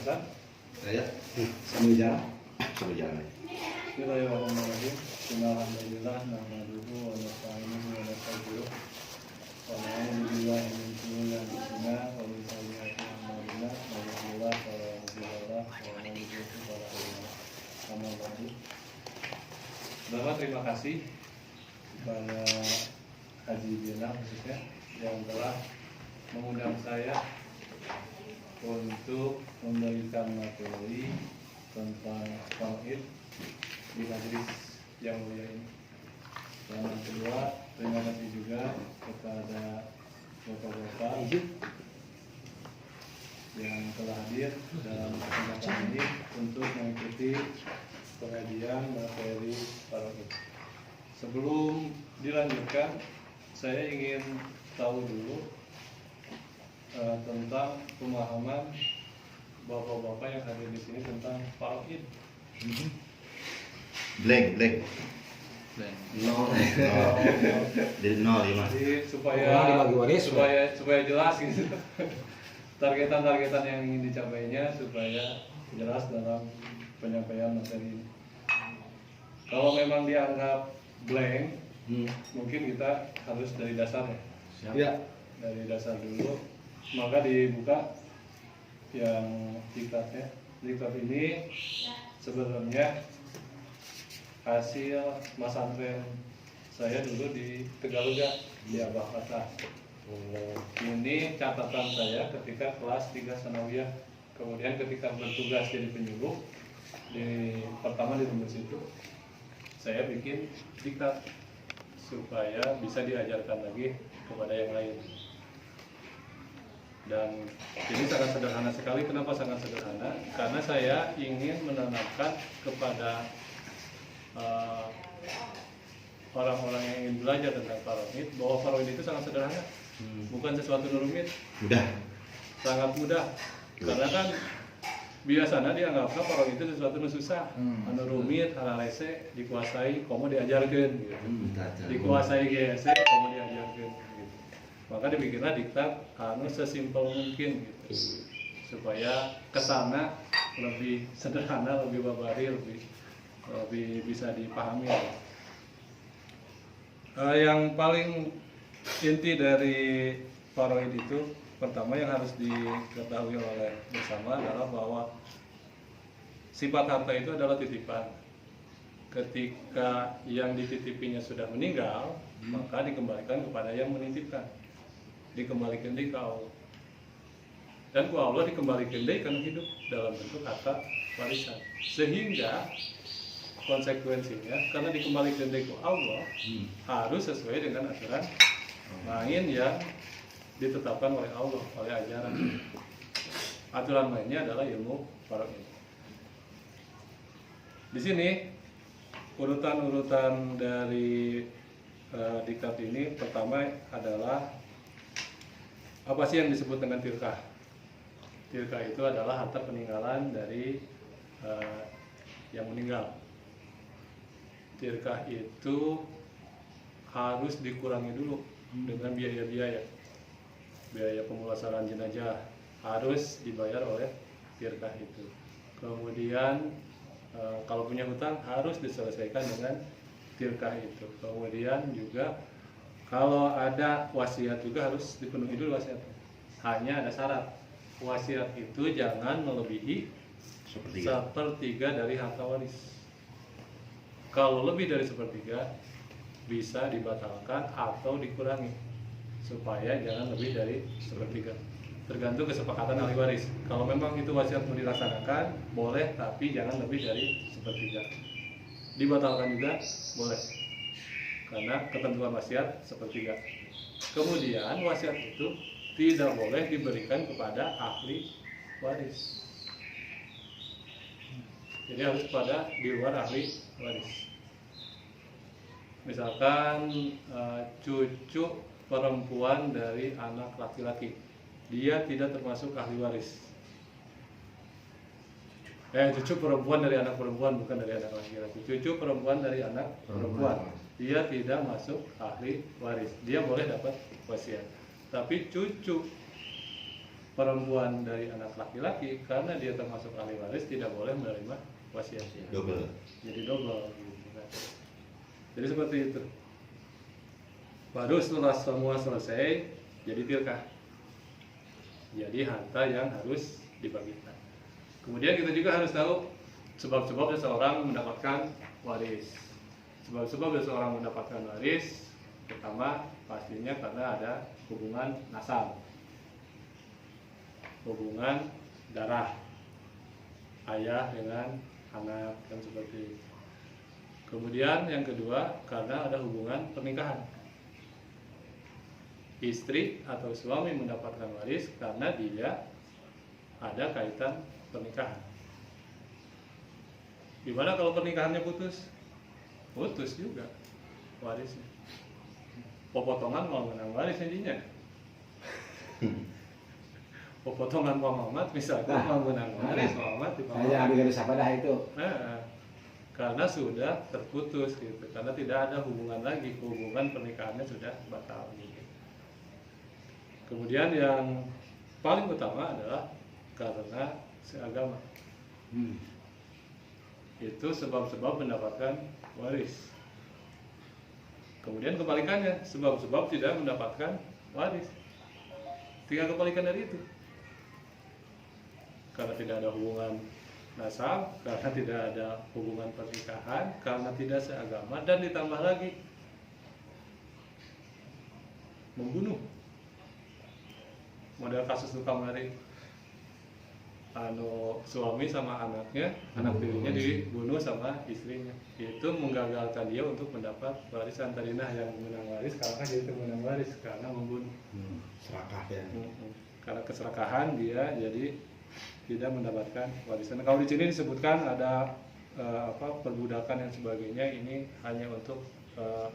Ustaz. Saya sambil jalan. Sambil jalan. Bismillahirrahmanirrahim. Alhamdulillah nahmaduhu wa nasta'inuhu wa nastaghfiruh. Wa na'udzu billahi min shururi anfusina wa min sayyiati a'malina. May yahdihillahu fala mudilla lahu wa may yudlil fala hadiya lahu. Amma ba'du. Bapak, terima kasih kepada Haji Bina khususnya yang telah mengundang saya untuk memberikan materi tentang tauhid di majelis yang mulia ini. Dan yang kedua, terima kasih juga kepada bapak-bapak yang telah hadir dalam kesempatan ini untuk mengikuti pengajian materi tauhid. Sebelum dilanjutkan, saya ingin tahu dulu tentang pemahaman bapak-bapak yang hadir di sini tentang tauhid. Blank. Nol. Dari nol ya, Mas. Jadi supaya jelas gitu. Targetan yang ingin dicapainya supaya jelas dalam penyampaian materi ini. Kalau memang dianggap blank, mungkin kita harus dari dasar ya. Ya. Dari dasar dulu, maka dibuka yang diktatnya. Diktat ini sebenarnya hasil masantren saya dulu di Tegalega di Abah Kata. Ini catatan saya ketika kelas 3 sanawiyah. Kemudian ketika bertugas jadi penyuluh pertama di Rumbus itu, saya bikin diktat supaya bisa diajarkan lagi kepada yang lain. Dan ini sangat sederhana sekali. Kenapa sangat sederhana? Karena saya ingin menanamkan kepada orang-orang yang ingin belajar tentang faraid bahwa faraid itu sangat sederhana, bukan sesuatu rumit. Mudah. Sangat mudah. Karena kan biasanya dianggapnya faraid itu sesuatu yang susah, anu rumit, hal lese, dikuasai, komo diajarkan gitu. Dikuasai GSE, komo diajarkan gitu. Maka dibikinlah diktat anu sesimpel mungkin gitu, supaya kesana lebih sederhana, lebih babari, lebih bisa dipahami. Yang paling inti dari faraid itu, pertama yang harus diketahui oleh bersama adalah bahwa sifat harta itu adalah titipan. Ketika yang dititipinya sudah meninggal, maka dikembalikan kepada yang menitipkan. Dikembalikan ke Allah. Dan ku Allah dikembalikan karena hidup dalam bentuk harta warisan. Sehingga konsekuensinya karena dikembalikan ke Allah harus sesuai dengan aturan main yang ditetapkan oleh Allah, oleh ajaran. Aturan mainnya adalah ilmu faraid. Di sini urutan-urutan dari diktat ini, pertama adalah apa sih yang disebut dengan tirkah? Tirkah itu adalah harta peninggalan dari yang meninggal. Tirkah itu harus dikurangi dulu dengan biaya-biaya. Biaya pemulasaran jenazah harus dibayar oleh tirkah itu. Kemudian kalau punya hutang harus diselesaikan dengan tirkah itu. Kemudian juga kalau ada wasiat juga harus dipenuhi dulu wasiatnya. Hanya ada syarat, wasiat itu jangan melebihi sepertiga dari harta waris. Kalau lebih dari sepertiga bisa dibatalkan atau dikurangi supaya jangan lebih dari sepertiga. Tergantung kesepakatan ahli waris. Kalau memang itu wasiat mau dilaksanakan boleh, tapi jangan lebih dari sepertiga. Dibatalkan juga boleh, karena ketentuan wasiat sepertiga. Kemudian wasiat itu tidak boleh diberikan kepada ahli waris. Jadi harus kepada di luar ahli waris. Misalkan cucu perempuan dari anak laki-laki, dia tidak termasuk ahli waris. Cucu perempuan dari anak perempuan, bukan dari anak laki-laki. Cucu perempuan dari anak perempuan, dia tidak masuk ahli waris. Dia boleh dapat wasiat. Tapi cucu perempuan dari anak laki-laki, karena dia termasuk ahli waris, tidak boleh menerima wasiat. Double. Jadi double gitu kan. Jadi seperti itu. Baru setelah semua selesai, jadi tilkah. Jadi harta yang harus dibagikan. Kemudian kita juga harus tahu sebab-sebab seseorang mendapatkan waris. Sebab-sebab seseorang mendapatkan waris, pertama pastinya karena ada hubungan nasab, hubungan darah, ayah dengan anak, kan seperti itu. Kemudian yang kedua karena ada hubungan pernikahan. Istri atau suami mendapatkan waris karena dia ada kaitan pernikahan. Gimana kalau pernikahannya putus? Putus juga warisnya. Potongan mau menang waris intinya. Potongan Muhammad misalkan mau menang waris Muhammad di Saya ambil garis apa dah itu? Karena sudah terputus gitu, karena tidak ada hubungan lagi, hubungan pernikahannya sudah batal gitu. Kemudian yang paling utama adalah karena seagama. Itu sebab-sebab mendapatkan waris. Kemudian kebalikannya, sebab-sebab tidak mendapatkan waris. Tiga kebalikan dari itu. Karena tidak ada hubungan nasab, karena tidak ada hubungan pernikahan, karena tidak seagama, dan ditambah lagi membunuh. Model kasus tukang lari, suami sama anaknya, anak tirinya dibunuh sama istrinya. Itu menggagalkan dia untuk mendapat warisan. Tadinya yang menang waris, sekarang kan jadi menang waris karena membunuh. Serakah ya. Karena keserakahan dia jadi tidak mendapatkan warisan. Kalau di sini disebutkan ada perbudakan dan sebagainya, ini hanya untuk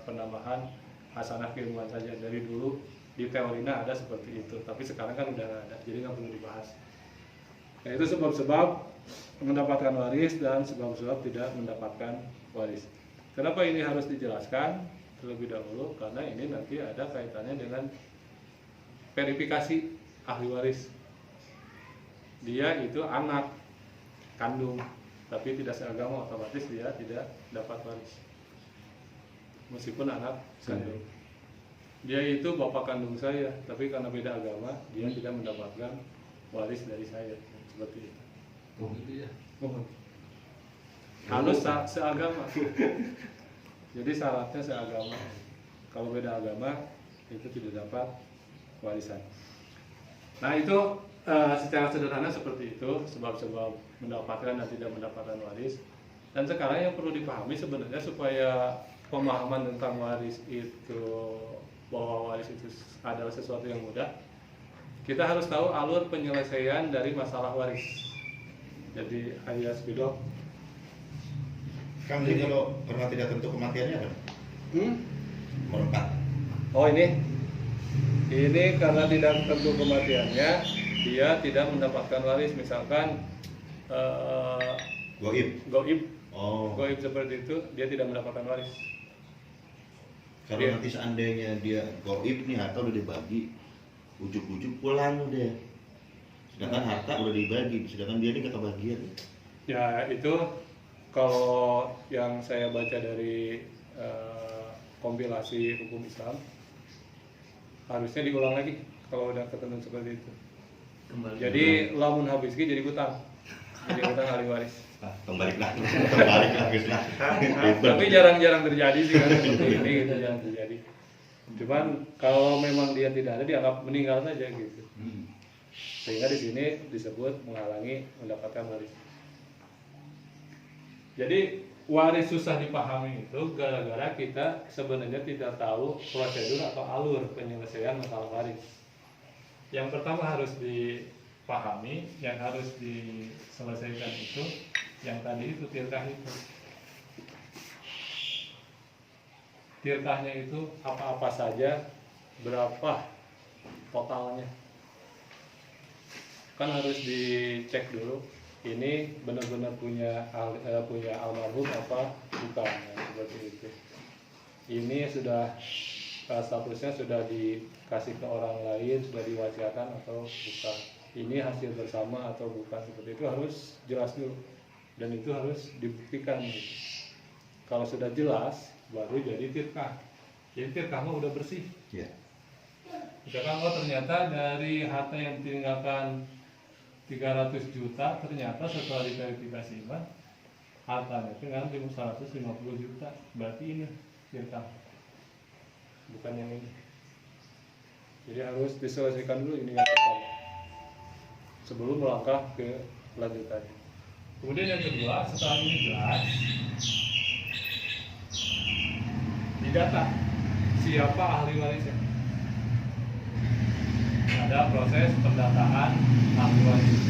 penambahan hasanah keilmuan saja. Dari dulu di teorinya ada seperti itu, tapi sekarang kan udah nggak ada, jadi nggak perlu dibahas. Nah, itu sebab-sebab mendapatkan waris dan sebab-sebab tidak mendapatkan waris. Kenapa ini harus dijelaskan terlebih dahulu? Karena ini nanti ada kaitannya dengan verifikasi ahli waris. Dia itu anak kandung, tapi tidak seagama, otomatis dia tidak dapat waris. Meskipun anak kandung. Dia itu bapak kandung saya, tapi karena beda agama, dia tidak mendapatkan waris dari saya. Seperti itu. Oh gitu ya. Harus seagama. Jadi syaratnya seagama. Kalau beda agama, itu tidak dapat warisan. Nah itu secara sederhana seperti itu, sebab-sebab mendapatkan dan tidak mendapatkan waris. Dan sekarang yang perlu dipahami sebenarnya supaya pemahaman tentang waris itu, bahwa waris itu adalah sesuatu yang mudah, kita harus tahu alur penyelesaian dari masalah waris. Jadi alias bidok. Kan ini kalau karena tidak tentu kematiannya apa? Merempat. Oh ini karena tidak tentu kematiannya, dia tidak mendapatkan waris. Misalkan goib. Oh. Goib seperti itu, dia tidak mendapatkan waris. Kalau nanti seandainya dia goib nih, harta udah dibagi, ujuk-ujuk pulang udah. Sedangkan harta udah dibagi, sedangkan dia ini gak kebagian. Ya itu kalau yang saya baca dari kompilasi hukum Islam, harusnya diulang lagi kalau udah ketemu seperti itu. Jadi lamun habisnya jadi hutang, ahli waris. Kembali lah Gus lah. Tapi jarang-jarang terjadi sih kan seperti ini gitu, jarang terjadi. Cuman kalau memang dia tidak ada, dianggap meninggal saja gitu. Sehingga di sini disebut menghalangi mendapatkan waris. Jadi waris susah dipahami itu gara-gara kita sebenarnya tidak tahu prosedur atau alur penyelesaian masalah waris. Yang pertama harus dipahami, yang harus diselesaikan itu yang tadi itu tilkah itu. Tilkahnya itu apa-apa saja, berapa totalnya. Kan harus dicek dulu, ini benar-benar punya almarhum apa bukan, nah, seperti itu. Ini sudah statusnya sudah dikasih ke orang lain, sudah diwasiatkan atau bukan. ini hasil bersama atau bukan, seperti itu harus jelas dulu, dan itu harus dibuktikan gitu. Kalau sudah jelas baru jadi tirkah. Jadi tirkah mah udah bersih. Ya. Misalkan oh ternyata dari harta yang ditinggalkan 300 juta, ternyata setelah diverifikasi mah hartanya tinggal 150 juta, berarti ini tirkah, bukan yang ini. Jadi harus diselesaikan dulu ini yang pertama sebelum melangkah ke lanjutannya. Kemudian yang kedua, setelah ini jelas, didata siapa ahli warisnya. Ada proses pendataan ahli waris.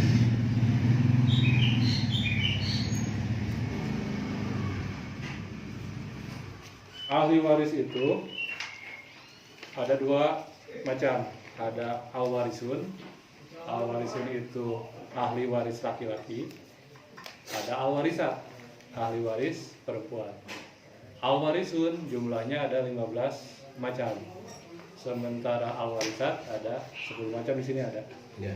Ahli waris itu ada dua macam, ada al-warisun. Al-warisun itu ahli waris laki-laki, ada al-warisat, ahli waris perempuan. Al-warisun jumlahnya ada 15 macam. Sementara al-warisat ada 10 macam, di sini ada. Ya.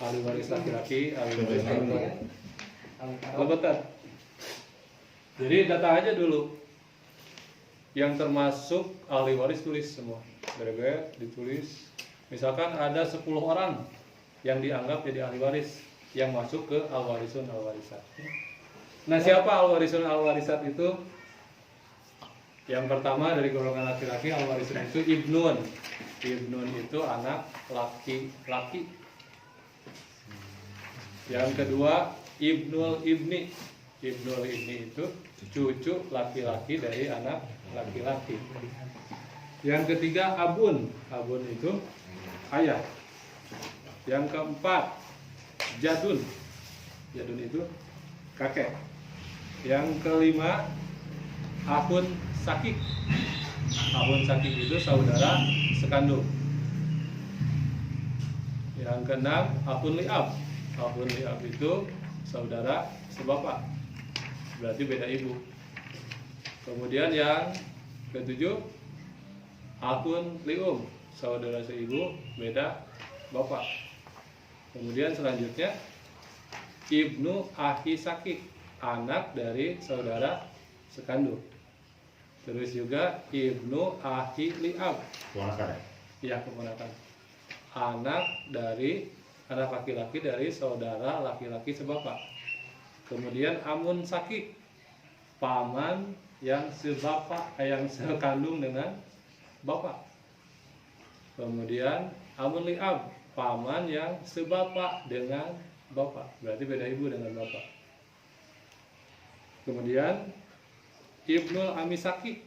Ahli waris laki-laki, ahli waris perempuan. Lebetan. Jadi data aja dulu. Yang termasuk ahli waris tulis semua. Berbeda ditulis. Misalkan ada 10 orang yang dianggap jadi ahli waris yang masuk ke al-warisun al-warisat. Nah, siapa al-warisun al-warisat itu? Yang pertama dari golongan laki-laki, al-warisun itu ibnun. Ibnun itu anak laki-laki. Yang kedua, ibnul ibni. Ibnul ibni itu cucu laki-laki dari anak laki-laki. Yang ketiga, abun. Abun itu ayah. Yang keempat, jadun. Jadun itu kakek. Yang kelima, ahun sakik. Ahun sakik itu saudara sekandung. Yang keenam, ahun liab. Ahun liab itu saudara sebapak, berarti beda ibu. Kemudian yang ketujuh, ahun lium, saudara seibu, beda bapak. Kemudian selanjutnya, ibnu ahi sakik, anak dari saudara sekandung. Terus juga ibnu ahi liab, Keponakan ya? ya keponakan, anak dari anak laki-laki dari saudara laki-laki sebapak. Kemudian amun sakik, paman yang sebapak, yang sekandung dengan bapak. Kemudian amun liab, paman yang sebapak dengan bapak, berarti beda ibu dengan bapak. Kemudian ibnul ami sakik,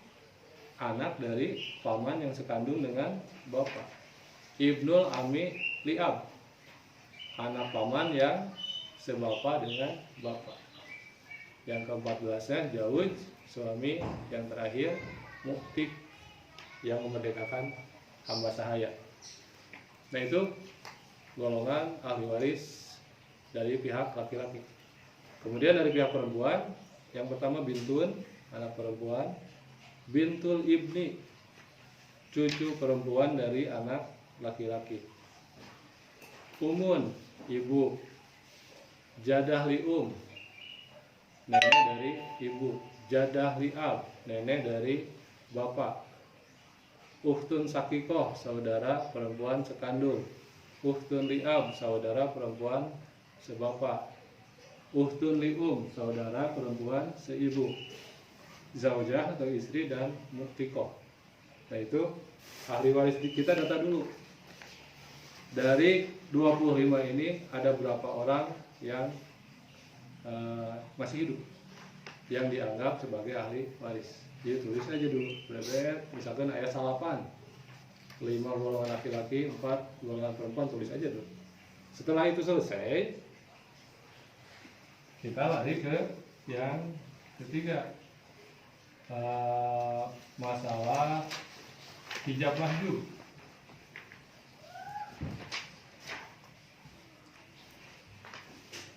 anak dari paman yang sekandung dengan bapak. Ibnul ami liab, anak paman yang sebapak dengan bapak. Yang ke-14-nya jauj, suami. Yang terakhir muktik, yang memerdekakan hamba sahaya. Nah, itu golongan ahli waris dari pihak laki-laki. Kemudian dari pihak perempuan, yang pertama bintun, anak perempuan. Bintul ibni, cucu perempuan dari anak laki-laki. Umun, ibu. Jadah lium, nenek dari ibu. Jadah liab, nenek dari bapak. Ukhtun sakikoh, saudara perempuan sekandung. Ukhtun liab, saudara perempuan sebapak. Ukhtun lium, saudara perempuan seibu. Zaujah atau istri, dan muktikoh. Nah, itu ahli waris kita data dulu. Dari 25 ini ada berapa orang yang masih hidup yang dianggap sebagai ahli waris. Jadi tulis aja dulu, berbeda. Misalkan ayat salapan, 5 golongan laki-laki, 4 golongan perempuan, tulis aja dulu. Setelah itu selesai, kita lari ke yang ketiga, masalah hijab mahjub.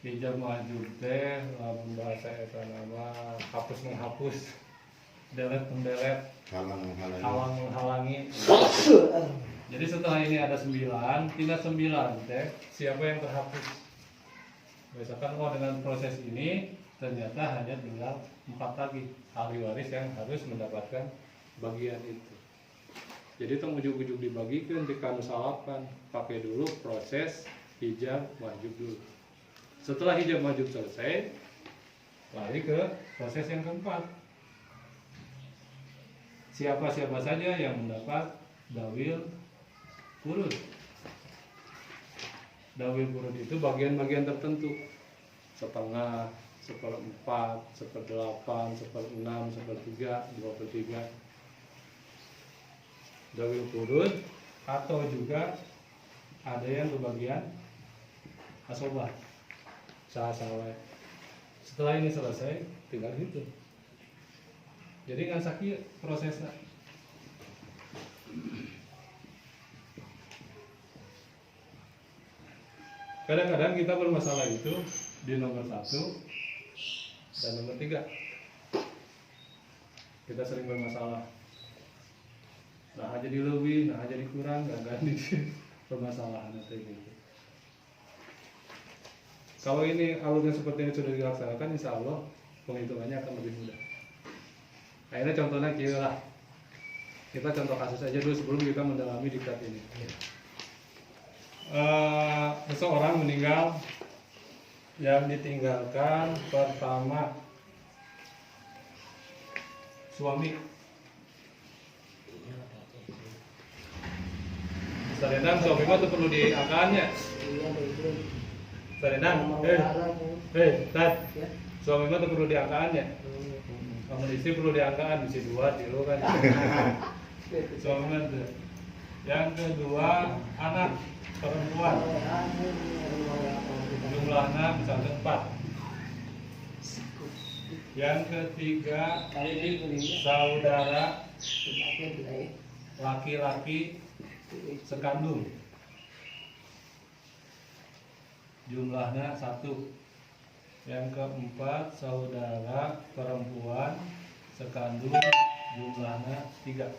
Hijab mahjub teh bahasa eta nama hapus menghapus, delete mendelet, Halang menghalangi. halang menghalangi. Jadi setelah ini ada 9, tinggal 9 teh siapa yang terhapus. Misalkan dengan proses ini ternyata hanya tinggal 4 lagi ahli waris yang harus mendapatkan bagian itu. Jadi itu ujuk-ujuk dibagikan di kanusalapan, pakai dulu proses hijab wajib dulu. Setelah hijab wajib selesai, lari ke proses yang keempat. Siapa-siapa saja yang mendapat dawil kurud. Dawil kurud itu bagian-bagian tertentu, setengah, 1/4, 1/8, 1/6, 1/3, 2/3. Dawil kurud atau juga ada yang kebagian asobah, sah-sah. Setelah ini selesai, tinggal hitung. Jadi nggak sakit prosesnya. Kadang-kadang kita bermasalah itu di nomor 1 dan nomor 3. Kita sering bermasalah. Nah jadi lebih, nah jadi kurang, nggak ganti permasalahan itu gitu. Kalau ini alurnya seperti ini sudah dilaksanakan, insya Allah penghitungannya akan lebih mudah. Akhirnya contohnya kira lah. Kita contoh kasus aja dulu sebelum kita mendalami diktat ini. Seseorang meninggal yang ditinggalkan pertama suami. Sarenang suami mah tuh perlu diangkatannya. Sarenang, Tad, suami mah tuh perlu diangkatannya. Kamu istri perlu diangkat, bisa 2 kilo kan. Suami mah tuh. Yang kedua anak perempuan. Jumlahnya misalnya 4. Yang ketiga saudara laki-laki sekandung, jumlahnya 1. Yang keempat saudara perempuan sekandung, jumlahnya 3.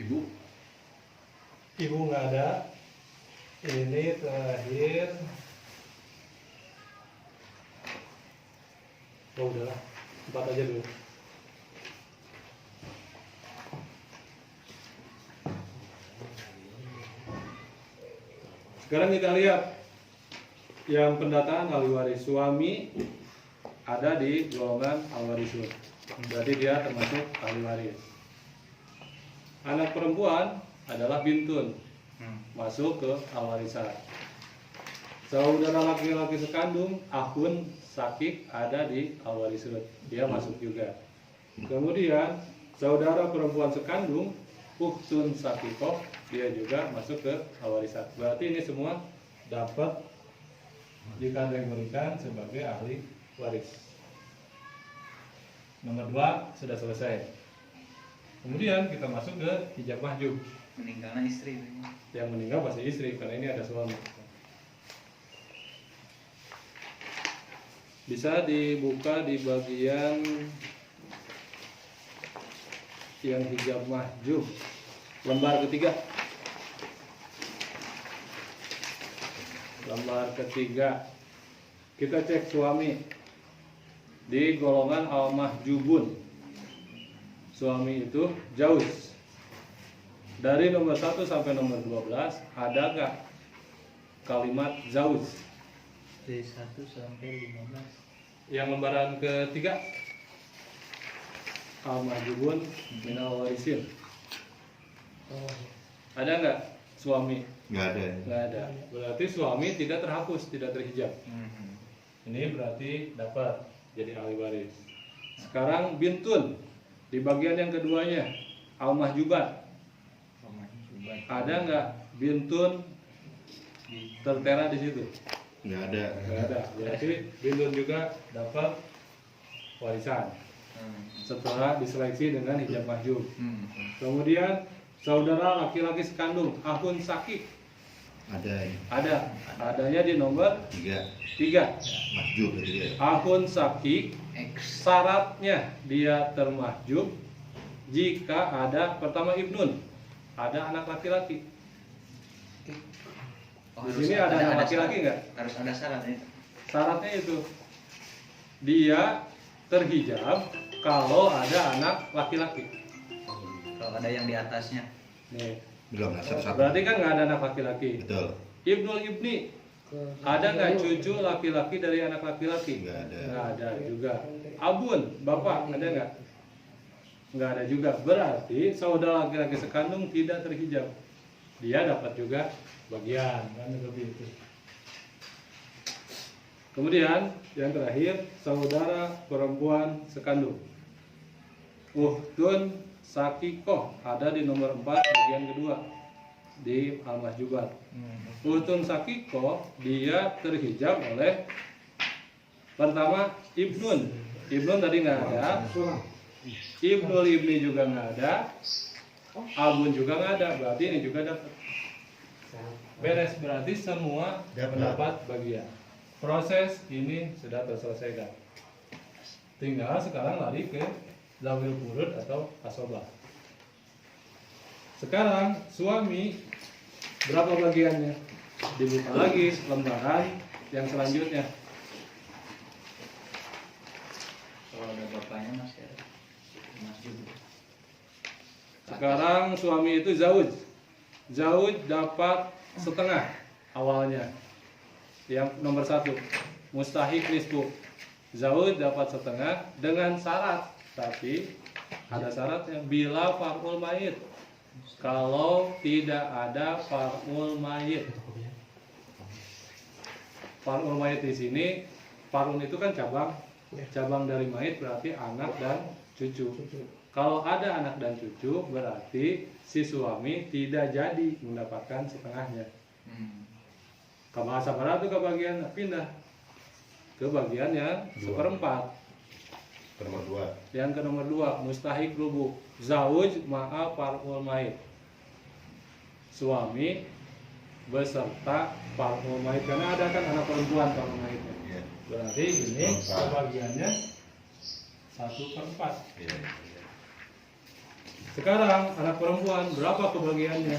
Ibu nggak ada. Ini terakhir. Oh udahlah, 4 aja dulu. Sekarang kita lihat yang pendataan ahli waris. Suami ada di golongan ahli warisun, berarti dia termasuk ahli waris. Anak perempuan adalah bintun, masuk ke ahli warisan. Saudara laki-laki sekandung, akhun sakik ada di ahli warisun, dia masuk juga. Kemudian saudara perempuan sekandung, ukhtun sakikoh, dia juga masuk ke ahli warisan. Berarti ini semua dapat dikategorikan sebagai ahli waris. Nomor 2 sudah selesai. Kemudian kita masuk ke hijab mahjub. Meninggalnya istri. Yang meninggal pasti istri karena ini ada suami. Bisa dibuka di bagian yang hijab mahjub, lembar ketiga. Lembar ketiga, kita cek suami di golongan al-mahjubun. Suami itu jauz. Dari nomor 1 sampai nomor 12 ada nggak kalimat jauz? Dari 1 sampai 15. Yang lembaran ketiga, al-mahjubun minal warisin. Ada nggak suami? Nggak ada. Nggak ada. Berarti suami tidak terhapus, tidak terhijab. Ini berarti dapat jadi ahli waris. Sekarang bintun di bagian yang keduanya, al-mahjubat. Ada nggak bintun tertera di situ? Nggak ada. Nggak ada. Berarti bintun juga dapat warisan setelah diseleksi dengan hijab mahjub. Kemudian saudara laki-laki sekandung, akhun sakik. Ada ya. Adanya di nomor 3. Mahjub berarti dia. Akhun sakik, syaratnya dia termahjub jika ada pertama ibnun, ada anak laki-laki. Di sini ada anak laki-laki nggak? Harus ada syaratnya. Syaratnya itu dia terhijab kalau ada anak laki-laki. Kalau ada yang di atasnya. Nih, Belum satu-satu. berarti kan nggak ada anak laki-laki. Betul. Ibnul ibni, ada nggak cucu laki-laki dari anak laki-laki? Nggak ada. Nggak ada juga. Abun, bapak, ada nggak? Nggak ada juga. Berarti saudara laki-laki sekandung tidak terhijab. Dia dapat juga bagian, kan seperti itu. Kemudian yang terakhir, saudara perempuan sekandung. Uhtun sakikoh ada di nomor 4 bagian kedua di Al-Mahjubat. Uhtun sakikoh dia terhijab oleh pertama ibnun. Ibnun tadi nggak ada. Ibnul ibni juga nggak ada. Abun juga nggak ada. Berarti ini juga dapat. Beres, berarti semua mendapat bagian. Proses ini sudah terselesaikan. Tinggal sekarang lari ke zawil furud atau asobah. Sekarang suami berapa bagiannya? Dibuka lagi lembaran yang selanjutnya. Kalau ada bapaknya masih ada. Mas juga. Sekarang suami itu zauj. Zauj dapat setengah awalnya. Yang nomor 1 mustahik nisfu. Zauj dapat setengah dengan syarat, tapi ada syaratnya bila far'ul mayit. Kalau tidak ada far'ul mayit. Far'ul mayit di sini, far'un itu kan cabang. Cabang dari mayit berarti anak dan cucu. Kalau ada anak dan cucu berarti si suami tidak jadi mendapatkan setengahnya. Ke bahasa barat itu kebagian pindah ke bagian yang seperempat. Nomor 2. Yang ke nomor 2 mustahik rubu zauj ma'a far'ul mayit. Suami beserta far'ul mayit karena ada kan anak perempuan far'ul mayitnya. Iya. Berarti ini kebagiannya 1/4. Iya. Sekarang anak perempuan berapa kebagiannya?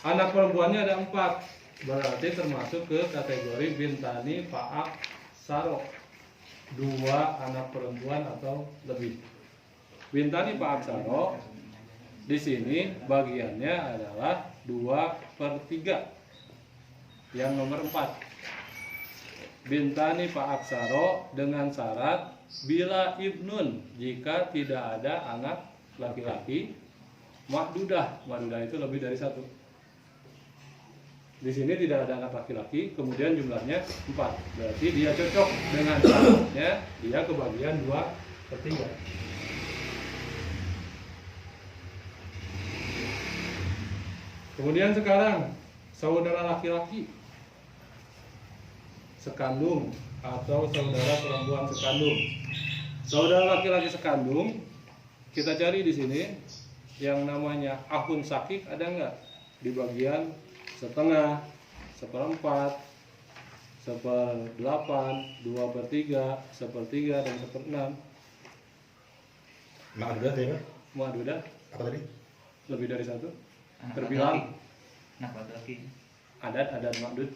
Anak perempuannya ada 4. Berarti termasuk ke kategori bintani fa'ak saro. 2 anak perempuan atau lebih. Bintani fa'ak saro di sini bagiannya adalah 2/3. Yang nomor 4. Bintani fa'ak saro dengan syarat bila ibnun, jika tidak ada anak laki-laki, makdudah. Makdudah itu lebih dari 1. Di sini tidak ada anak laki-laki, kemudian jumlahnya 4. Berarti dia cocok dengan syaratnya, dia kebagian 2/3. Kemudian sekarang saudara laki-laki sekandung atau saudara perempuan sekandung. Saudara laki-laki sekandung kita cari di sini yang namanya ahun sakik ada nggak? Di bagian setengah, 1/4, 1/8, 2/3, 1/3 dan 1/6. Ma'dudah ya, Pak? Muadudah Apa tadi? lebih dari 1. Anak Terbilang laki-laki. Anak laki-laki. adat makdud.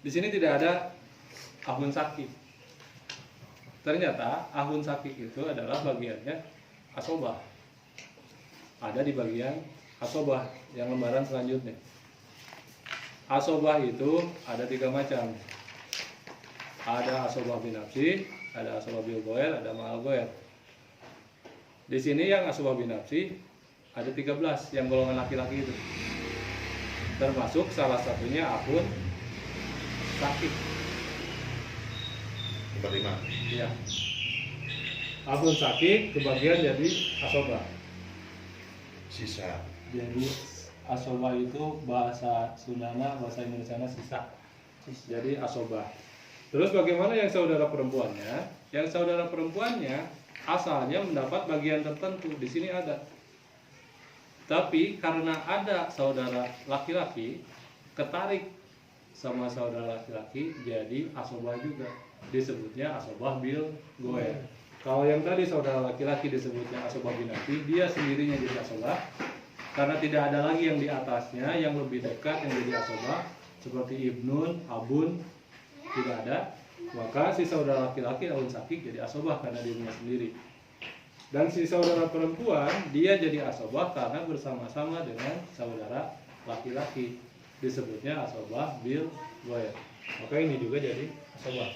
Di sini tidak ada ahun sakik. Ternyata ahun sakik itu adalah bagiannya asobah. Ada di bagian asobah yang lembaran selanjutnya. Asobah itu ada 3 macam. Ada asobah binafsi, ada asobah bil goer, ada ma'al goer. Di sini yang asobah binafsi ada 13 yang golongan laki-laki itu. Termasuk salah satunya ahun sakik. 45. Iya. Ahun sakik kebagian jadi asobah. Sisa. Jadi asobah itu bahasa Sundana, bahasa Indonesianya sisa. Jadi asobah. Terus bagaimana yang saudara perempuannya? Yang saudara perempuannya asalnya mendapat bagian tertentu. Di sini ada. Tapi karena ada saudara laki-laki ketarik sama saudara laki-laki jadi asobah juga. Disebutnya asobah bil goer. Kalau yang tadi saudara laki-laki disebutnya asobah binati, dia sendirinya jadi asobah karena tidak ada lagi yang di atasnya yang lebih dekat yang jadi asobah seperti ibnun, abun, tidak ada. Maka si saudara laki-laki alun sakik jadi asobah karena dirinya sendiri. Dan si saudara perempuan dia jadi asobah karena bersama-sama dengan saudara laki-laki, disebutnya asobah bil goer. Maka ini juga jadi asobah.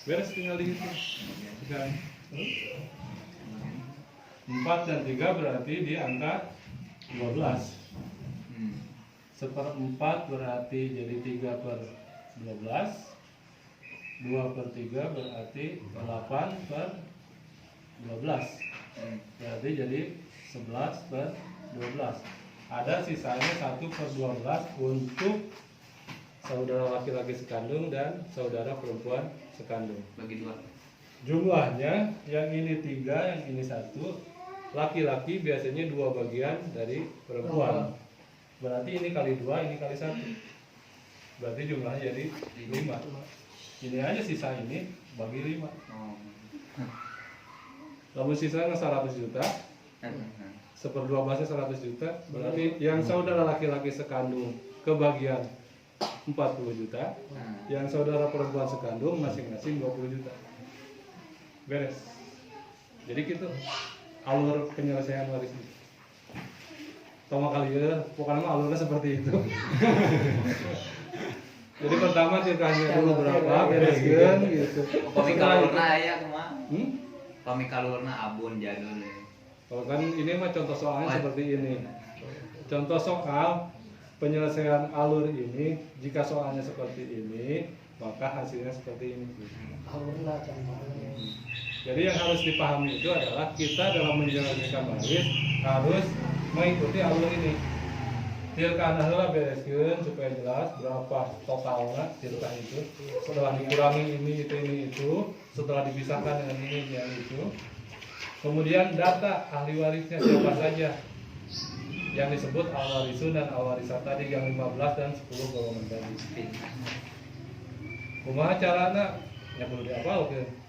Beres tinggal dihitung. Sekarang 4 dan 3 berarti di angka 12. Seperempat berarti jadi 3 per 12. 2 per 3 berarti 8 per 12. Berarti jadi 11 per 12. Ada sisanya 1 per 12 untuk saudara laki-laki sekandung dan saudara perempuan sekandung. Bagi 2. Jumlahnya yang ini 3, yang ini 1. Laki-laki biasanya 2 bagian dari perempuan. Berarti ini kali 2, ini kali 1. Berarti jumlahnya jadi 5. Ini aja sisa ini bagi 5. Oh. Lalu sisanya 100 juta. 1/12 100 juta. Berarti yang saudara laki-laki sekandung kebagian 40 juta. Yang saudara perempuan sekandung masing-masing 20 juta. Beres. Jadi gitu alur penyelesaian waris ini. Toma kali ya, pokoknya alurnya seperti itu. Jadi pertama tirkahnya dulu berapa, bereskan gitu. Pamikalurna aya kumaha? Pamikalurna abun jadul. Kalau kan ini mah contoh soalnya seperti ini. Contoh soal penyelesaian alur ini, jika soalnya seperti ini, maka hasilnya seperti ini. Jadi yang harus dipahami itu adalah kita dalam menjalankan waris harus mengikuti alur ini. Tilkah heula bereskeun supaya jelas berapa totalnya tilkah itu. Setelah dikurangi ini itu, setelah dipisahkan dengan ini dan itu. Kemudian data ahli warisnya siapa saja yang disebut al-warisun dan al-warisat tadi yang 15 dan 10 golongan tadi. Kumaha carana? Ya perlu dihafalkeun.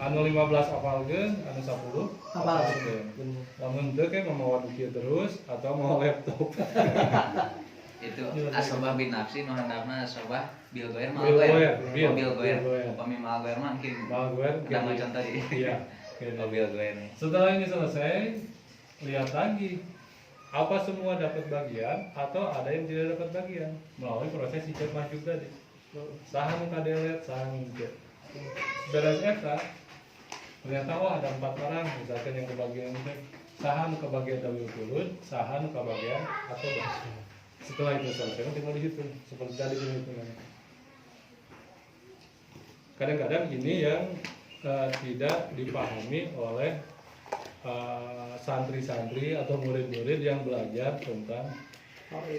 Anu 15 hafalkeun, anu 10 hafalkeun. Lamun teu ke mamawa kieu terus atau mau laptop. Itu asobah bin nafsi nu handapna asobah bil goer mah bil goer. Upami mal goer mah mungkin Mal goer udah contoh di. Iya. Bil goer nih. Setelah ini selesai, lihat lagi apa semua dapat bagian atau ada yang tidak dapat bagian melalui proses icet masuk tadi. Saham kadelet, saham icet. Beres eta, ternyata wah ada 4 orang, misalkan yang kebagian itu saham kebagian dawil kulun, saham kebagian atau bahasa. Setelah itu selesai, tinggal dihitung seperti tadi hitungannya. Kadang-kadang ini yang tidak dipahami oleh santri-santri atau murid-murid yang belajar tentang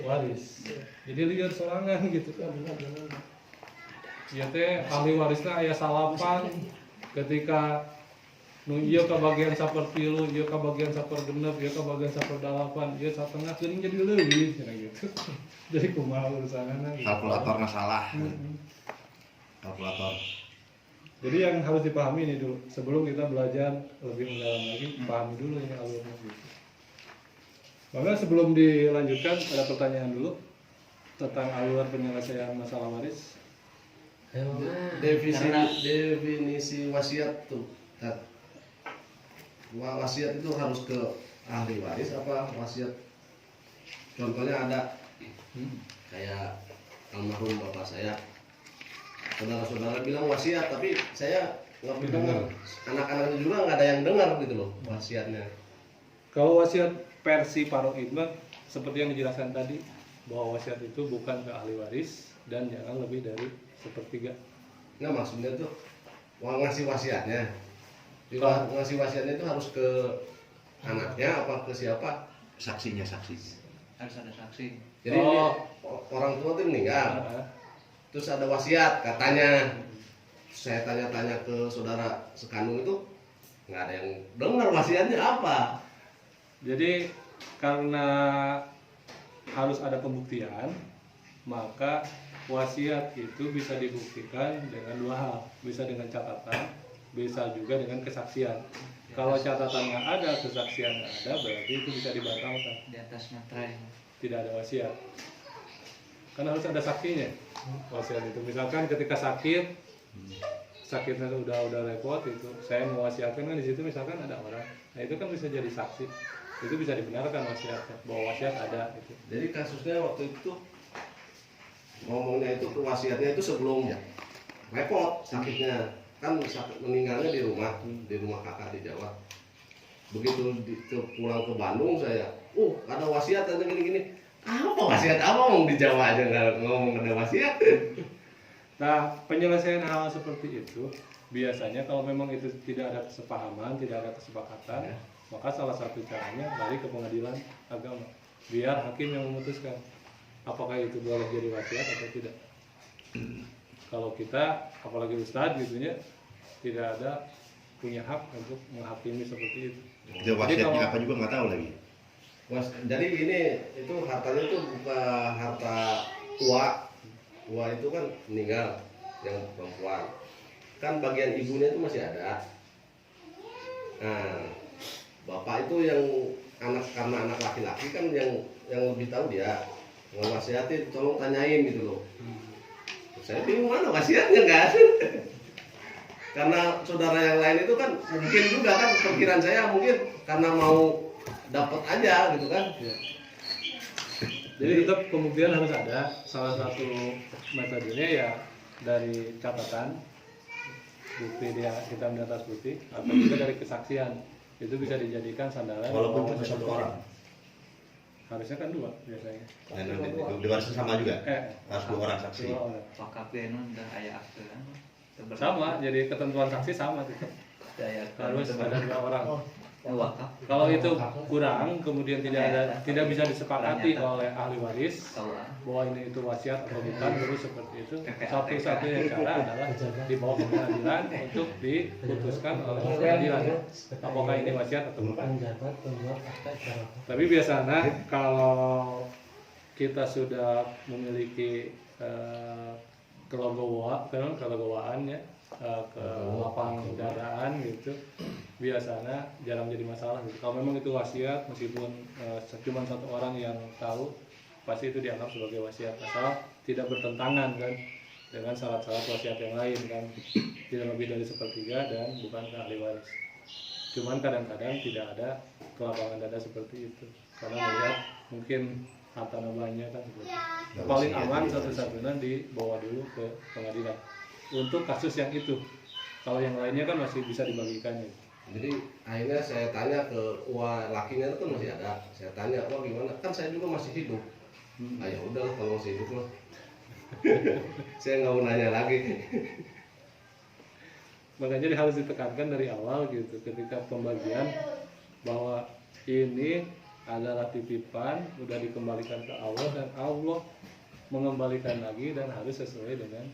waris. Jadi liar sorangan gitu kan. Ieu teh ahli warisna aya salapan ketika nu ieu kabagian 1/3, ieu kabagian 1/6, ieu kabagian 1/8, ieu 1/2 geuning jadi leuwih cenah gitu. Jadi kumaha urusanana gitu. Kalkulatornya salah. Kalkulator. Jadi yang harus dipahami ini dulu sebelum kita belajar lebih mendalam lagi, pahami dulu ini alurnya gitu. Maka sebelum dilanjutkan ada pertanyaan dulu tentang alur penyelesaian masalah waris. Definisi wasiat tuh. Wasiat itu harus ke ahli waris apa wasiat? Contohnya ada kayak almarhum bapak saya, saudara-saudara bilang wasiat, tapi saya nggak pernah dengar. Anak-anaknya juga nggak ada yang dengar gitu loh wasiatnya. Kalau wasiat versi Paroid mah seperti yang dijelaskan tadi bahwa wasiat itu bukan ke ahli waris dan jangan lebih dari 1/3. Nah maksudnya tuh ngasih wasiatnya, ngasih wasiatnya itu harus ke anaknya apa ke siapa? Saksinya saksi. Harus ada saksi. Jadi orang tua tuh meninggal, terus ada wasiat katanya. Saya tanya-tanya ke saudara sekandung itu nggak ada yang dengar wasiatnya apa. Jadi karena harus ada pembuktian, maka wasiat itu bisa dibuktikan dengan dua hal, bisa dengan catatan, bisa juga dengan kesaksian. Kalau catatan nggak ada, kesaksian nggak ada, berarti itu bisa dibatalkan. Di atas materai. Tidak ada wasiat. Karena harus ada saksinya. Wasiat itu misalkan ketika sakitnya udah repot itu, saya mewasiatkan kan di situ misalkan ada orang, nah itu kan bisa jadi saksi, itu bisa dibenarkan wasiatnya, bahwa wasiat ada gitu. Jadi kasusnya waktu itu ngomongnya itu wasiatnya itu sebelum repot sakitnya, kan meninggalnya di rumah kakak di Jawa. Begitu pulang ke Bandung saya, ada wasiat ada gini-gini. Apa wasiat apa ngomong di Jawa aja nggak ngomong ada wasiat. Nah, penyelesaian hal seperti itu biasanya kalau memang itu tidak ada kesepahaman, tidak ada kesepakatan, maka salah satu caranya lari ke pengadilan agama, biar hakim yang memutuskan apakah itu boleh jadi wasiat atau tidak. Kalau kita, apalagi ustadz gitunya, tidak ada punya hak untuk menghakimi seperti itu. Dia wasiatnya apa juga nggak tahu lagi. Jadi ini itu hartanya itu bukan harta tua itu kan meninggal yang perempuan, kan bagian ibunya itu masih ada. Nah bapak itu yang karena anak laki-laki kan yang lebih tahu dia ngewasiatin, tolong tanyain gitu loh. Saya bingung mana wasiatnya kan. Karena saudara yang lain itu kan mungkin juga kan perkiraan saya mungkin karena mau dapat aja gitu kan. Jadi tetap pembuktian harus ada. Salah satu metodenya ya dari catatan bukti, dia kita melihat atas bukti, atau juga dari kesaksian. Itu bisa dijadikan sandaran. Walaupun cuma satu orang. Harusnya kan dua biasanya. Diwarisnya sama juga. Harus dua orang saksi. Dua orang. Pakap nu udah aya akte kan. Sama, jadi ketentuan saksi sama tetap. Harus ada dua orang. Wakaf. Kalau itu kurang, kemudian tidak bisa disepakati oleh ahli waris bahwa ini itu wasiat atau bukan, baru seperti itu. Satu-satunya cara adalah dibawa ke pengadilan untuk diputuskan oleh pengadilan apakah ini wasiat atau bukan. Tapi biasanya kalau kita sudah memiliki kelegowaannya, kelapang dadaan gitu, biasanya jarang jadi masalah gitu. Kalau memang itu wasiat, meskipun cuma satu orang yang tahu, pasti itu dianggap sebagai wasiat asal tidak bertentangan kan dengan syarat-syarat wasiat yang lain kan, tidak lebih dari sepertiga dan bukan ke ahli waris. Cuman kadang-kadang tidak ada kelapangan dada seperti itu karena melihat mungkin harta nambahnya kan seperti itu. Paling aman satu-satunya dibawa dulu ke pengadilan untuk kasus yang itu. Kalau yang lainnya kan masih bisa dibagikan ya. Jadi akhirnya saya tanya ke lakinya itu kan masih ada. Saya tanya, gimana? Kan saya juga masih hidup. Ya udah kalau masih hidup mah. Saya nggak mau nanya lagi. Makanya harus ditekankan dari awal gitu ketika pembagian bahwa ini adalah titipan, udah dikembalikan ke Allah dan Allah mengembalikan lagi dan harus sesuai dengan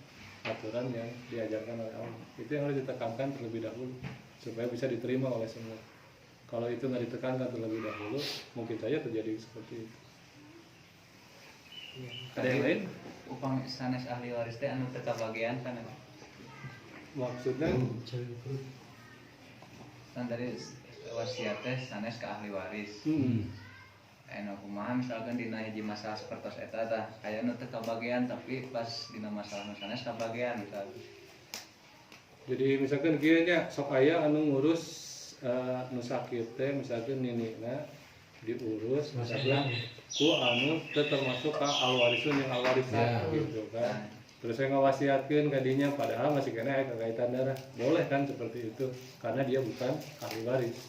aturan yang diajarkan oleh Allah. Itu yang harus ditekankan terlebih dahulu supaya bisa diterima oleh semua. Kalau itu nggak ditekankan terlebih dahulu, mungkin saja terjadi seperti itu. Ada yang lain? Upang sanes ahli waris teh anu teu kabagian kan? Maksudnya Kan tadi wasiat teh sanes ke ahli waris. Eno kumaha misalkan dina hiji masalah sapertos eta tah aya nu teu kabagian tapi pas dina masalah nu sanes kabagian misalkan. jadi misalkan kieu nya sok aya anu ngurus nu sakit teh misalkan ninina diurus misalkan ku anu teu termasuk ka alwarisun yang alwarisan gitu kan. Terus saya ngawasiatkeun ka dinya padahal masih kena aya kekaitan darah. Boleh kan seperti itu karena dia bukan ahli waris.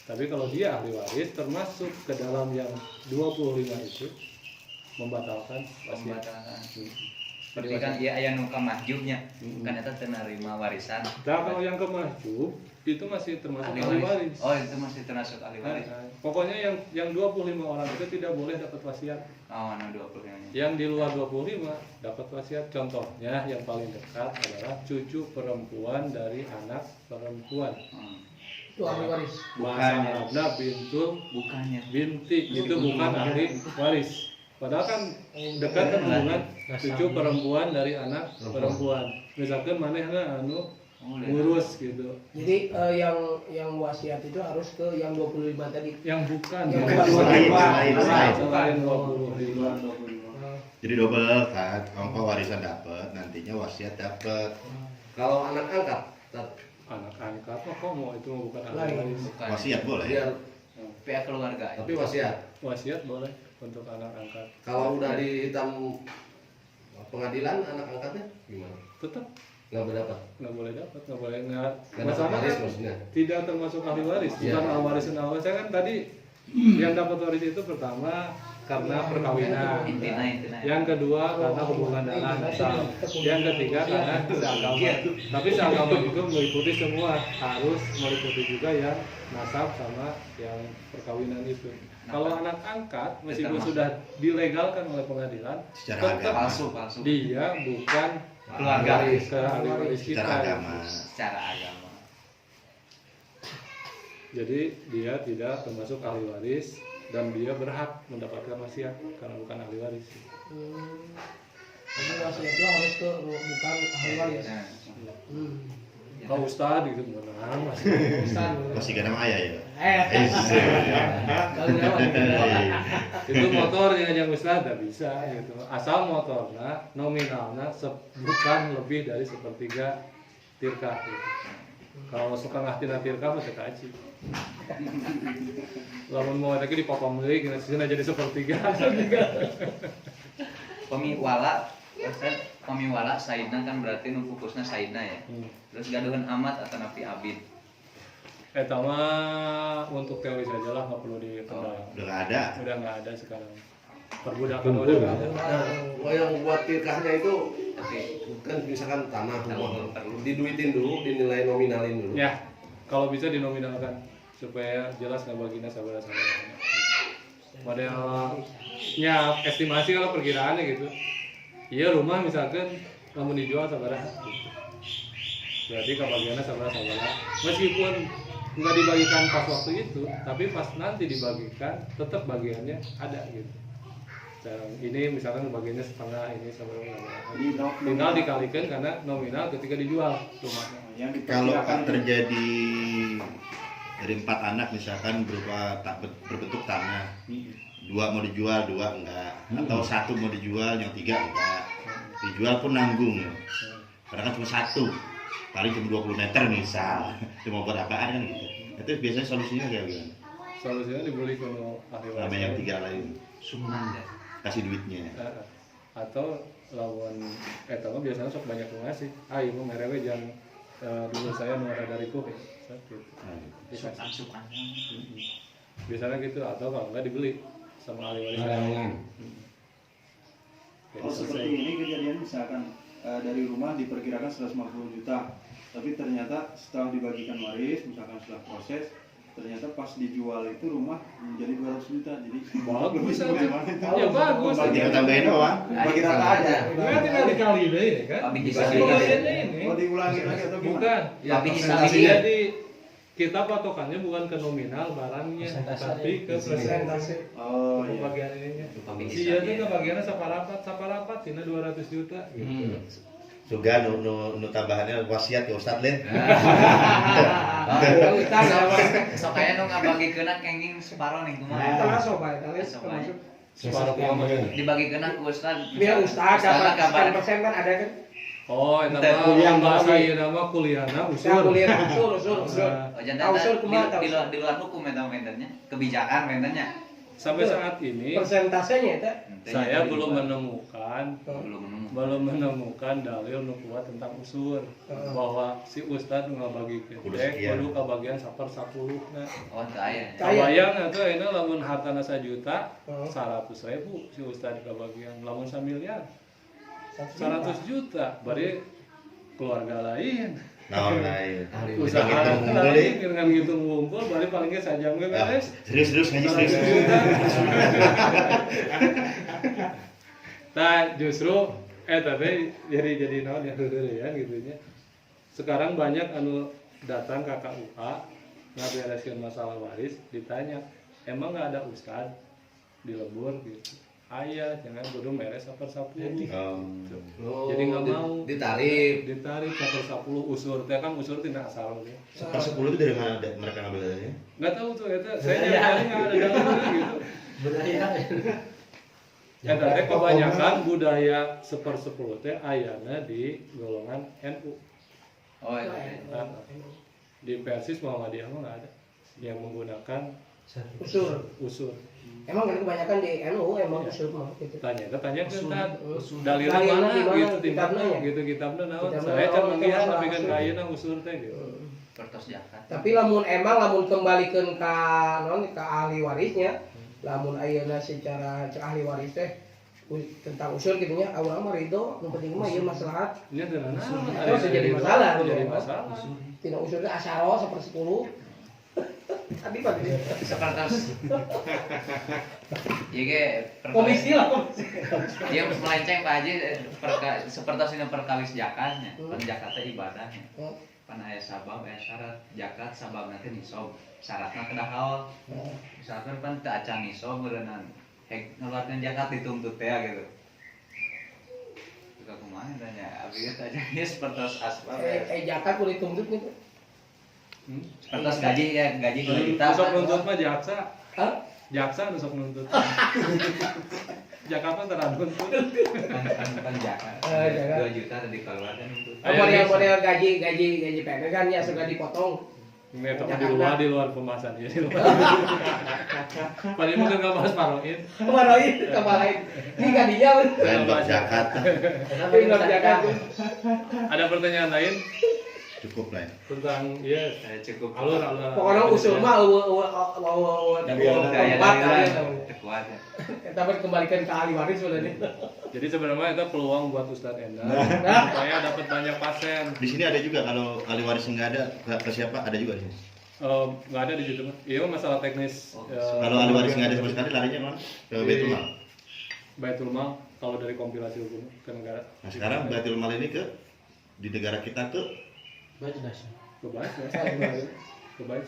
Tapi kalau dia ahli waris termasuk ke dalam yang 25 itu membatalkan wasiat. Berarti kan iya aya nu kamahjubnya, kan eta teu narima warisan. Nah, kalau yang kemahjub itu masih termasuk ahli waris. Oh, itu masih termasuk ahli waris. Pokoknya yang 25 orang itu tidak boleh dapat wasiat. Oh, anu 25-nya. Yang di luar 25 dapat wasiat. Contohnya yang paling dekat adalah cucu perempuan dari anak perempuan. Itu ahli waris. Bahasa Arabnya bintul Bukannya. binti itu bukan ahli waris. Padahal kan dekat kan hubungan cucu perempuan dari anak perempuan. Misalkan manehna anu ngurus gitu. Jadi yang wasiat itu harus ke yang 25 tadi. Yang bukan Yang ya. bukan. Selain 25. Jadi double kan, ongkos warisan dapat, nantinya wasiat dapat. Kalau anak angkat, Tat, Anak angkat mah kok mau itu mah bukan ahli Lain. waris. Bukan. Wasiat boleh. biar Pihak keluarga. tapi wasiat. Wasiat boleh untuk anak angkat. Kalau udah dihitam pengadilan anak angkatnya gimana? Tetap Nggak berdapat. nggak boleh dapat, nggak Nggak dapat masalah waris kan maksudnya. tidak termasuk ahli waris, Iya. bukan ahli waris dan ahli waris. Saya kan tadi yang dapat waris itu pertama karena perkawinan, Intina. yang kedua karena hubungan darah nasab, yang ketiga karena seagama. Tapi seagama juga meliputi semua, harus meliputi juga yang nasab sama yang perkawinan itu. Kalau anak angkat meskipun sudah dilegalkan oleh pengadilan, Secara tetap agama. Palsu. dia bukan Keluarga. waris ke ahli waris kita. Secara agama. Secara agama. Jadi dia tidak termasuk ahli waris dan dia berhak mendapatkan wasiat karena bukan ahli waris. Jadi wasiat itu harus ke bukan ahli waris. Nah, Kalau ustad gitu menang masih. Ustaz. Masih gak nama ayah ya? Kalau lewat. Itu motornya yang ustad tidak bisa gitu. Asal motornya nominalnya bukan lebih dari sepertiga tirka gitu. Kalau setengah tirka masih kaci. Lamun mau lagi dipotong deui gini sisina jadi sepertiga. Pemiwala saina kan berarti nu fokusna saina ya. Terus gaduhan amat atau napi abid. Eta mah untuk teori saja lah, nggak perlu ditendang. Udah gak ada. Udah nggak ada sekarang. Perbudakan udah nggak ada. Nah, kalau yang buat tirkahnya itu Tapi kan misalkan tanah Perlu. rumah, diduitin dulu, dinilai nominalin dulu. Ya, kalau bisa dinominalkan supaya jelas nggak baginya sabar-sabar. Modelnya estimasi kalau perkiraannya gitu. Iya rumah misalkan kamu dijual sabar gitu. Berarti kebagiannya sabar-sabar. Meskipun nggak dibagikan pas waktu itu, tapi pas nanti dibagikan tetap bagiannya ada gitu. Ini misalkan bagiannya setengah, ini sama tinggal dikalikan karena nominal ketika dijual rumahnya. Kalau kan terjadi dari 4 anak misalkan berupa berbentuk tanah, 2 mau dijual, 2 enggak, atau 1 mau dijual, yang 3 enggak, dijual pun nanggung ya. Karena kan cuma 1, paling cuma 20 meter misal, cuma buat apaan kan gitu. Itu biasanya solusinya kayak gimana? Solusinya dibeli ke ahli waris. Sama yang 3 lain, kasih duitnya. Atau lawan mah biasanya sok banyak ngasih. Ieu mah merewe jang dulu saya nu ada dariku gitu. Dikasih. Biasanya gitu atau kalau enggak dibeli sama ahli waris. Oh seperti ini kejadian misalkan dari rumah diperkirakan 150 juta, tapi ternyata setelah dibagikan waris, misalkan setelah proses, ternyata pas dijual itu rumah menjadi 200 juta, jadi Bagus itu aja. bagaimana itu? Ya bagus. Tinggal tambahin doang. Bagi rata aja. Enggak tinggal dikali deh kan. Tapi Dikasih bisa bagiannya ini. Oh diulangi lagi atau gimana? Bukan. Tapi Persentase. bisa. Jadi kita patokannya bukan ke nominal barangnya, tapi ke persentase. Oh iya. Pembagian ininya. Tapi Iya itu kebagiannya saparapat, cina 200 juta gitu. Juga nu tambahannya wasiat ya Ustaz Lin. Sok aya nu ngabagikeun kenging separo nih kumaha. Termasuk Pak, Sok Separuh uang. dibagikeun ku Ustaz. Biar ustaz dapat kabar. sekian persen kan ada kan? Oh, itu Teh, mah kuliah bahasa lagi. ieu nama kuliahna Ya usul. kuliah usul. Oh jantan Usul kumaha di luar hukum eta menternya. Kebijakan menternya. Sampai saat ini persentasenya itu saya belum menemukan belum dalil nu kuat tentang usul bahwa si ustad ngabagikeun Kudu teh sekian. kudu kabagian 1/10 na. Oh teu aya. Kabayang atuh ayeuna lamun hartana 1 juta, Oh. 100.000 si ustad kabagian, lamun 1 miliar 100 100 juta, bari keluarga lain. Naon lain. Usaha Hitung ngumpul lain deh. dengan ngitung ngumpul bari paling ge sajam ge Ah, beres. Serius ngaji 100 serius. juta. Nah, justru tadi jadi naon ya heureun gitunya. Sekarang banyak anu datang ke KUA ngabereskeun masalah waris ditanya, "Emang nggak ada ustad di lembur gitu?" ayah jangan kudu mere 1/10. Oh. Jadi nggak mau ditarik. ditarik 1/10 usur teh kan usur tina asal teh. 1/10 itu dari mana mereka ngambil datanya? Nggak tahu tuh eta saya nyari nggak ada dalilnya gitu. Budaya. Eta teh kebanyakan budaya 1/10 teh ayana di golongan NU. Oh iya. Nah, di Persis Muhammadiyah mah nggak ada yang menggunakan Usul. usur. Emang kan kebanyakan di NU emang usul mah gitu. Tanya ke Tad, Usul. dalilnya Dalilnya mana di mana? gitu Kitabnya ya? gitu kitabnya naon Kitabnya saya can naon, manggihan masalah tapi kan usur. kayeuna usur teh gitu. Pertos jakat. Tapi lamun kembalikan ka non ka ahli warisnya, lamun ayeuna secara ahli waris teh tentang usul gitu nya awal mah ridho, nu penting mah ieu maslahat. Ini adalah Terus jadi masalah, jadi gitu. masalah. Tina usulnya asaro 1/10. Tadi Pak Didi. Sepertos. Iya ge Komisi lah. Dia melenceng Pak Haji sepertos ini perkawis jakatnya. Pan jakatnya ibadahnya. Pan aya sabab aya syarat jakat sabab nanti nisob syaratna kedah haul. Misalkan pan teu acan nisob beureunan hek ngeluarkeun jakat dituntut teh gitu. Juga kumaha tanya abi teh aja geus pertos asbab. Jakat boleh tuntut gitu. Pertos gaji ya gaji 2 juta. Nusok nuntut mah jaksa. Hah? Jaksa nusok nuntut. Jakarta terantun. Kan jakat. Jakat. 2 juta tadi dikeluarkan untuk. Model gaji PNS kan ya suka dipotong. Ini tapi di luar pembahasan ya di luar. Paling mungkin nggak bahas paroin. Kemarin. Ini gajinya. Dan bab zakat Tapi nggak jakat. Ada pertanyaan lain cukup lah ya. tentang ya Cukup. alur. Pokoknya usul mah Kuat ya. tapi kembalikan ke ahli waris sudah nih. Jadi sebenarnya itu peluang buat Ustadz Endar Nah. supaya dapat banyak pasien. Di sini ada juga kalau ahli waris nggak ada ke siapa ada juga di sini. Nggak ada di situ mah. Iya masalah teknis. Kalau ahli waris nggak ada sama sekali larinya mana? Ke Baitul Mal. Baitul Mal kalau dari kompilasi hukum ke negara. Nah sekarang Baitul Mal ini di negara kita Kebaik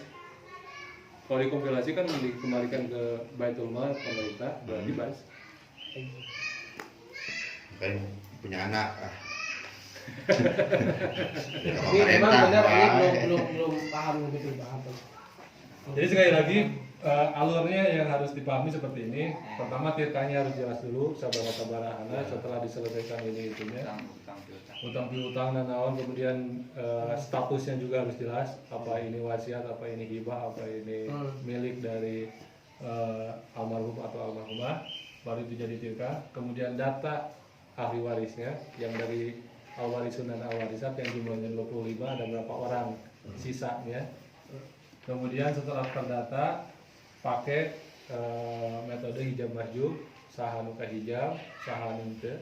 kalau dikompilasi kan dikembalikan ke Baitul Mal pemerintah berarti baik. Kayak punya anak Ini memang benar ini belum paham gitu paham. Jadi sekali lagi alurnya yang harus dipahami seperti ini. Pertama tirkanya harus jelas dulu sabaraha-sabarahana setelah diselesaikan ini itunya. Utang piutang dan naon kemudian statusnya juga harus jelas apa ini wasiat, apa ini hibah, apa ini milik dari almarhum atau almarhumah, baru itu jadi tirka. Kemudian data ahli warisnya yang dari al-warisun dan al-warisat yang jumlahnya 25 ada berapa orang sisanya. Kemudian setelah terdata pakai metode hijab mahjub, sahanu ka hijab, sahanu teu.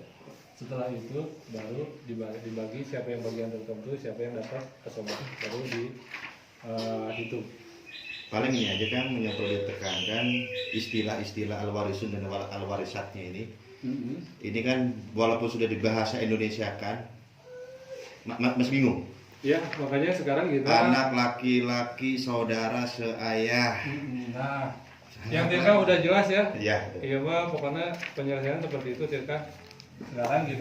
Setelah itu baru dibagi siapa yang bagian tertentu, siapa yang dapat asobah, baru dihitung. paling ini aja kan yang perlu ditekankan istilah-istilah al-warisun dan al-warisatnya ini. Ini kan walaupun sudah dibahasa Indonesia kan masih bingung. Ya, makanya sekarang kita Anak laki-laki saudara seayah. Nah, yang Tirka udah jelas ya. Iya. Iya mah pokoknya penyelesaian seperti itu Tirka. Sekarang kita